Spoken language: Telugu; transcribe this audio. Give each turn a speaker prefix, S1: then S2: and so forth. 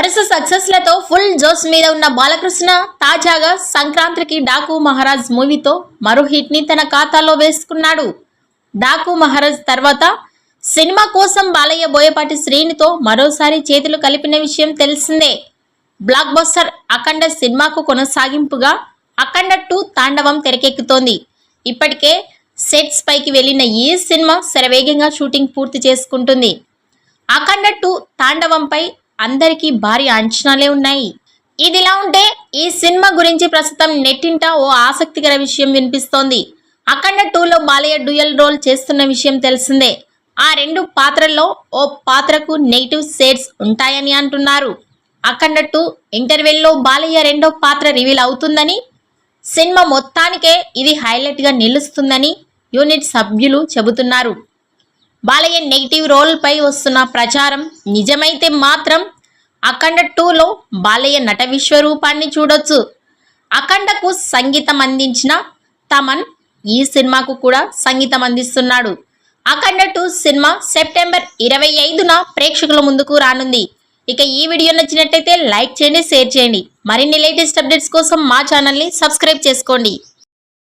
S1: వరుస సక్సెస్లతో ఫుల్ జోస్ మీద ఉన్న బాలకృష్ణ తాజాగా సంక్రాంతికి డాకు మహారాజ్ మూవీతో మరో హిట్ ని తన ఖాతాలో వేసుకున్నాడు. డాకు మహారాజ్ తర్వాత సినిమా కోసం బాలయ్య బోయపాటి శ్రీనితో మరోసారి చేతులు కలిపిన విషయం తెలిసిందే. బ్లాక్ బస్టర్ అఖండ సినిమాకు కొనసాగింపుగా అఖండ 2 తాండవం తెరకెక్కుతోంది. ఇప్పటికే సెట్స్ పైకి వెళ్లిన ఈ సినిమా శరవేగంగా షూటింగ్ పూర్తి చేసుకుంటుంది. అఖండ 2 తాండవంపై అందరికీ భారీ అంచనాలే ఉన్నాయి. ఇదిలా ఉంటే ఈ సినిమా గురించి ప్రస్తుతం నెట్టింట ఓ ఆసక్తికర విషయం వినిపిస్తోంది. అఖండ 2లో బాలయ్య డ్యూయల్ రోల్ చేస్తున్న విషయం తెలిసిందే. ఆ 2 పాత్రల్లో ఓ పాత్రకు నెగిటివ్ షేడ్స్ ఉంటాయని అంటున్నారు. అఖండ 2 ఇంటర్వెల్లో బాలయ్య రెండో పాత్ర రివీల్ అవుతుందని, సినిమా మొత్తానికే ఇది హైలైట్ గా నిలుస్తుందని యూనిట్ సభ్యులు చెబుతున్నారు. బాలయ్య నెగిటివ్ రోల్ పై వస్తున్న ప్రచారం నిజమైతే మాత్రం అఖండ 2లో బాలయ్య నట విశ్వరూపాన్ని చూడొచ్చు. అఖండకు సంగీతం అందించిన తమన్ ఈ సినిమాకు కూడా సంగీతం అందిస్తున్నాడు. అఖండ 2 సినిమా సెప్టెంబర్ 25న ప్రేక్షకుల ముందుకు రానుంది. ఇక ఈ వీడియో నచ్చినట్టయితే లైక్ చేయండి, షేర్ చేయండి. మరిన్ని లేటెస్ట్ అప్డేట్స్ కోసం మా ఛానల్ని సబ్స్క్రైబ్ చేసుకోండి.